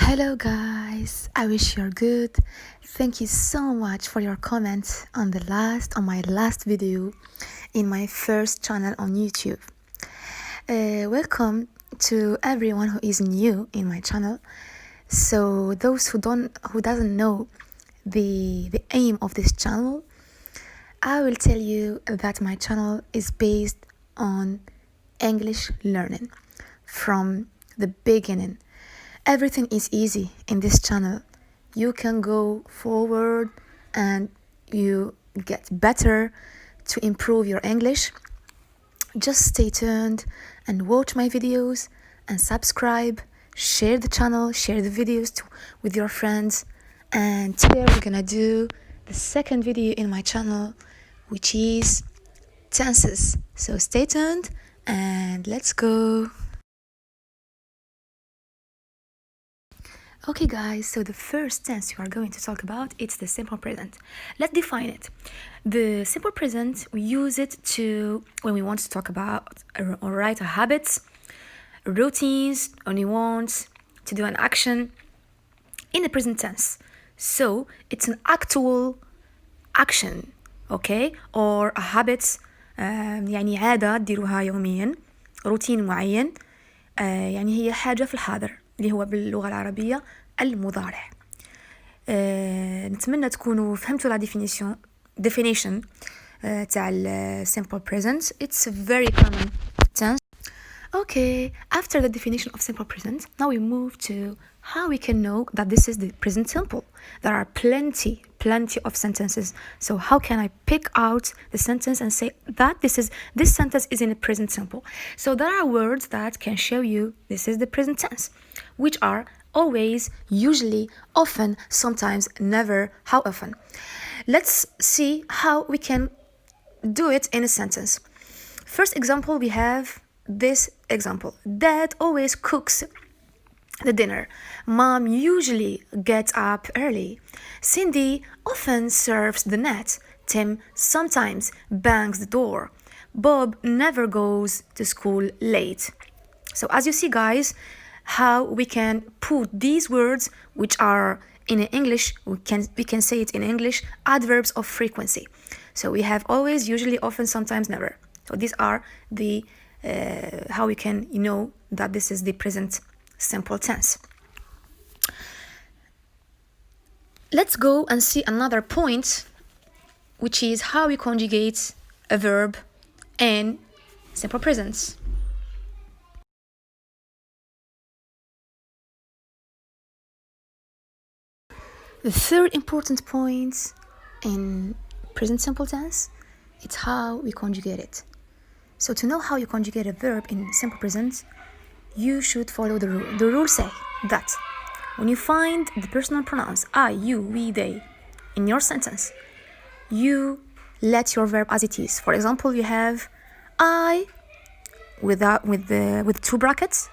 Hello guys, I wish you're good. Thank you so much for your comments on my last video in my first channel on YouTube. Welcome to everyone who is new in my channel. So those who doesn't know the aim of this channel, I will tell you that my channel is based on English learning from the beginning. Everything is easy in this channel. You can go forward and you get better to improve your English. Just stay tuned and watch my videos and subscribe, share the channel, share the videos with your friends. And today we're gonna do the second video in my channel, which is tenses. So stay tuned and let's go. Okay guys, so the first tense we are going to talk about, it's the simple present. Let's define it. The simple present, we use it when we want to talk about or write habits, routines, when we want to do an action in the present tense. So it's an actual action, okay? Or a habit, يعني عادة تديروها يوميا، روتين معين، يعني هي حاجة في الحاضر اللي هو باللغة العربية المضارع. نتمنى تكونوا فهمتوا la definition تاع simple present. It's a very common tense. Okay, after the definition of simple present, now we move to how we can know that this is the present simple. There are plenty of sentences. So how can I pick out the sentence and say that this sentence is in the present simple? So there are words that can show you this is the present tense, which are always, usually, often, sometimes, never, how often. Let's see how we can do it in a sentence. First example, we have this example. Dad always cooks the dinner. Mom usually gets up early. Cindy often serves the net. Tim sometimes bangs the door. Bob never goes to school late. So as you see, guys, how we can put these words, which are in English, we can say it in English, adverbs of frequency. So we have always, usually, often, sometimes, never. So these are the how we can know that this is the present simple tense. Let's go and see another point, which is how we conjugate a verb in simple present. The third important point in present simple tense, it's how we conjugate it. So to know how you conjugate a verb in simple present, you should follow the rule. The rules say that when you find the personal pronouns I, you, we, they in your sentence, you let your verb as it is. For example, you have I with two brackets.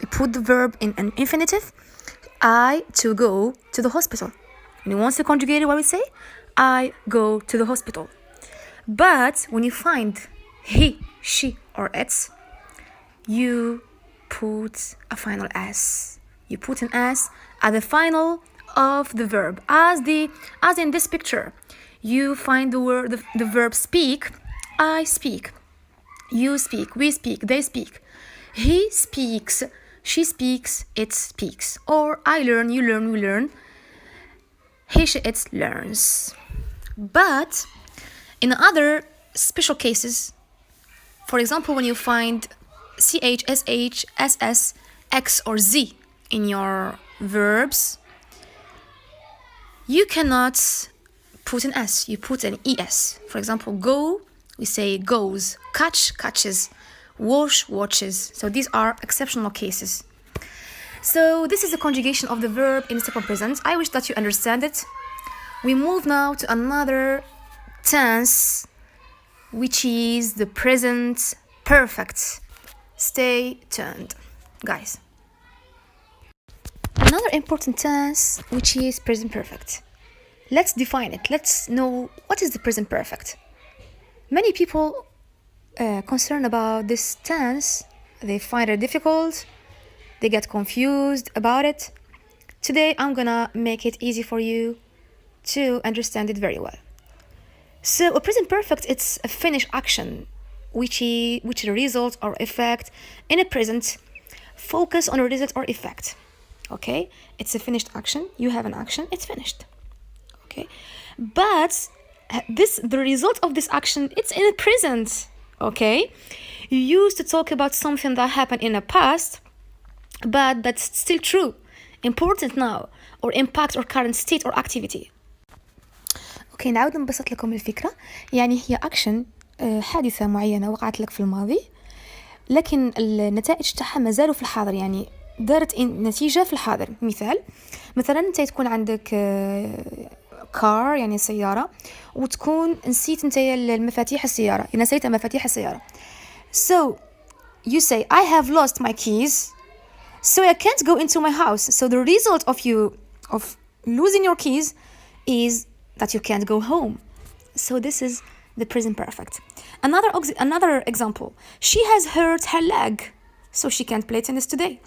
You put the verb in an infinitive. I to go to the hospital. When you want to conjugate it, what we say? I go to the hospital. But when you find he, she, or it, you put a final S. You put an S at the final of the verb. As in this picture, you find the verb speak. I speak. You speak. We speak. They speak. He speaks. She speaks. It speaks. Or I learn. You learn. We learn. He, she, it learns. But in other special cases, for example, when you find CH, SH, SS, X, or Z in your verbs, you cannot put an S, you put an ES. For example, go, we say goes, catch, catches, wash, watches. So these are exceptional cases. So this is the conjugation of the verb in simple present. I wish that you understand it. We move now to another tense, which is the present perfect. Stay tuned, guys. Another important tense, which is present perfect. Let's define it. Let's know what is the present perfect. Many people concerned about this tense, they find it difficult, they get confused about it. Today I'm gonna make it easy for you to understand it very well. So a present perfect, it's a finished action which is a result or effect in a present. Focus on a result or effect. Okay, it's a finished action. You have an action, it's finished. Okay, but the result of this action, it's in the present. Okay, you used to talk about something that happened in the past, but that's still true, important now, or impact or current state or activity. اوكي نعاود نبسط لكم الفكرة. يعني هي اكشن، حادثة معينة وقعت لك في الماضي، لكن النتائج تاعها مازالوا في الحاضر، يعني دارت نتيجة في الحاضر. مثلا انت تكون عندك كار يعني سيارة، وتكون نسيت انت المفاتيح السيارة، نسيت مفاتيح السيارة. So you say I have lost my keys, so I can't go into my house. So the result of losing your keys is that you can't go home. So this is the present perfect. Another example. She has hurt her leg, so she can't play tennis today.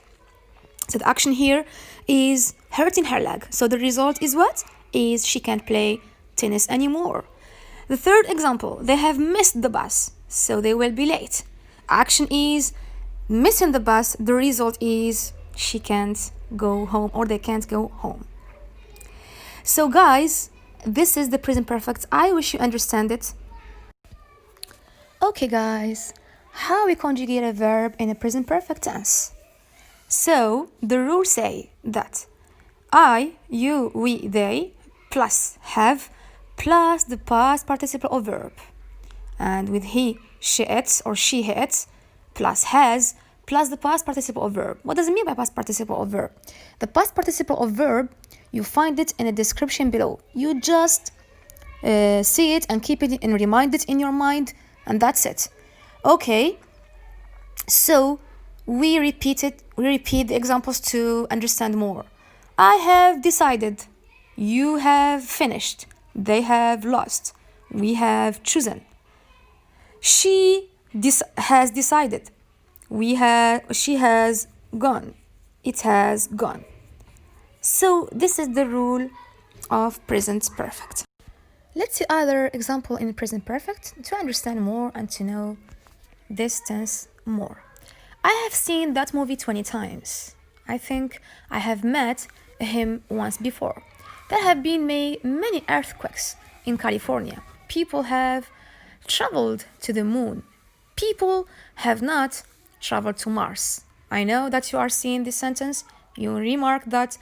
So the action here is hurting her leg. So the result is what? Is she can't play tennis anymore. The third example. They have missed the bus, so they will be late. Action is missing the bus. The result is she can't go home, or they can't go home. So guys, this is the present perfect. I wish you understand it. Okay guys, how we conjugate a verb in a present perfect tense. So the rules say that I, you, we, they plus have plus the past participle of verb, and with he, she, it, or she, it plus has plus the past participle of verb. What does it mean by past participle of verb? The past participle of verb, you find it in a description below. You just see it and keep it and remind it in your mind, and that's it. Okay, so we repeat the examples to understand more. I have decided. You have finished. They have lost. We have chosen. She has decided. She has gone. It has gone. So this is the rule of present perfect. Let's see other example in present perfect to understand more and to know this tense more. I have seen that movie 20 times. I think I have met him once before. There have been many earthquakes in California. People have traveled to the moon. People have not traveled to Mars. I know that you are seeing this sentence. You remark that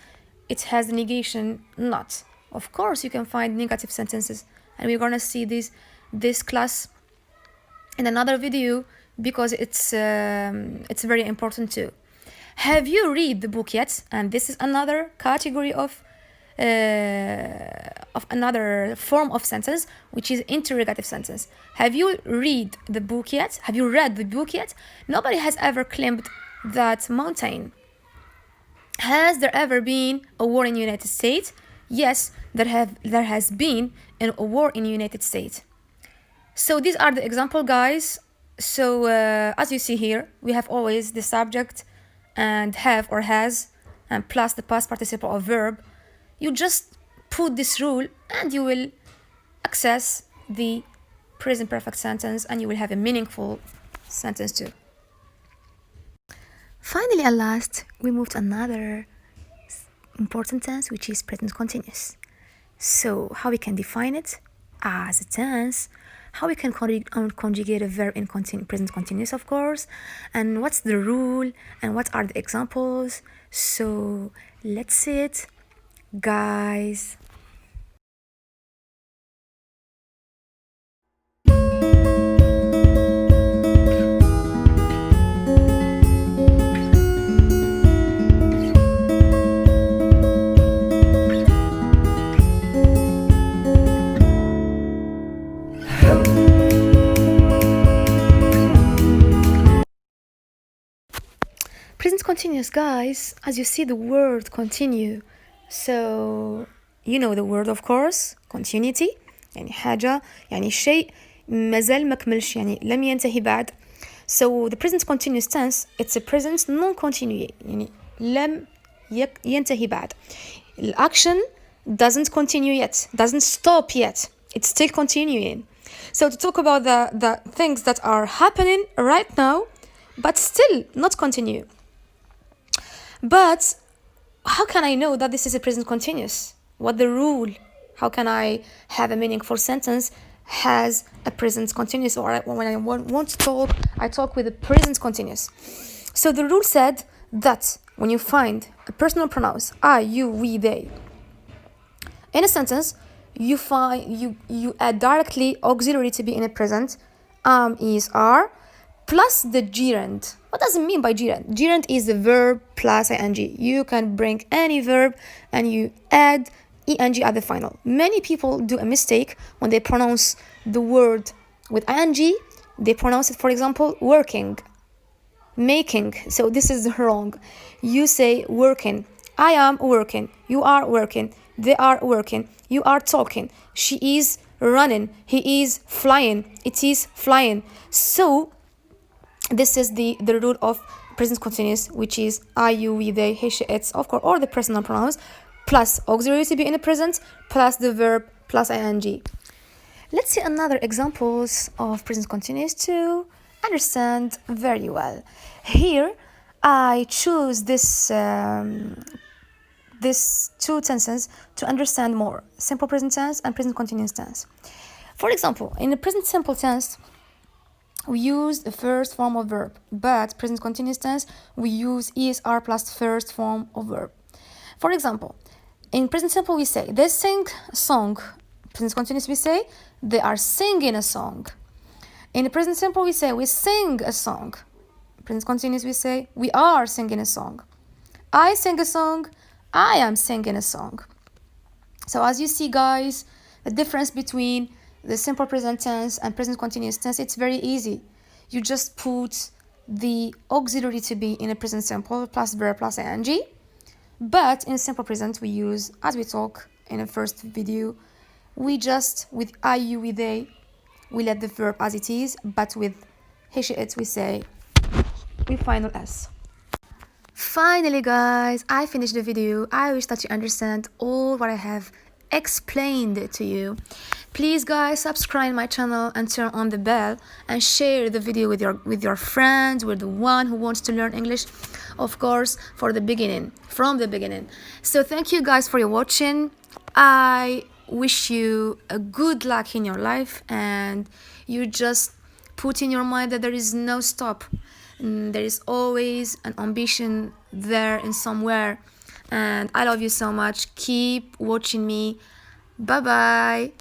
it has the negation not. Of course, you can find negative sentences, and we're gonna see this class in another video because it's very important too. Have you read the book yet? And this is another category of another form of sentence, which is interrogative sentence. Have you read the book yet? Have you read the book yet? Nobody has ever climbed that mountain. Has there ever been a war in the United States? Yes, there has been a war in the United States. So these are the example, guys. So as you see here, we have always the subject and have or has, and plus the past participle of verb. You just put this rule and you will access the present perfect sentence, and you will have a meaningful sentence too. Finally, at last, we move to another important tense, which is present continuous. So how we can define it as a tense, how we can conjugate a verb in present continuous, of course, and what's the rule, and what are the examples. So let's see it, guys. Present continuous, guys, as you see the word continue. So you know the word, of course, continuity, يعني حاجة يعني شيء مازال ما كملش، يعني لم ينتهي بعد. So the present continuous tense, it's a present non-continuous، يعني لم ينتهي بعد. Action doesn't continue yet, doesn't stop yet. It's still continuing. So to talk about the things that are happening right now, but still not continue. But how can I know that this is a present continuous? What the rule? How can I have a meaningful sentence has a present continuous? Or when I want to talk, I talk with a present continuous. So the rule said that when you find a personal pronouns, I, you, we, they, in a sentence, you add directly auxiliary to be in a present, is, are, plus the gerund. What does it mean by gerund? Gerund is the verb plus ing. You can bring any verb and you add ing at the final. Many people do a mistake when they pronounce the word with ing. They pronounce it, for example, working, making. So this is wrong. You say working. I am working. You are working. They are working. You are talking. She is running. He is flying. It is flying. So this is the rule of present continuous, which is I, you, we, they, he, she, it, of course, or the personal pronouns, plus auxiliary to be in the present, plus the verb, plus ing. Let's see another examples of present continuous to understand very well. Here, I choose this two tenses to understand more: simple present tense and present continuous tense. For example, in the present simple tense, we use the first form of verb, but present continuous tense, we use ESR plus first form of verb. For example, in present simple, we say they sing a song. Present continuous, we say they are singing a song. In the present simple, we say we sing a song. Present continuous, we say we are singing a song. I sing a song. I am singing a song. So as you see, guys, the difference between the simple present tense and present continuous tense, it's very easy. You just put the auxiliary to be in a present simple plus verb plus ing. But in simple present, we use, as we talk in the first video, we just, with I, you, we, they, we let the verb as it is, but with he, she, it, we say, we final s. Finally, guys, I finished the video. I wish that you understand all what I have explained to you. Please, guys, subscribe my channel and turn on the bell and share the video with your friends, with the one who wants to learn English, of course, from the beginning. So thank you, guys, for your watching. I wish you a good luck in your life, and you just put in your mind that there is no stop. There is always an ambition there in somewhere. And I love you so much. Keep watching me. Bye bye.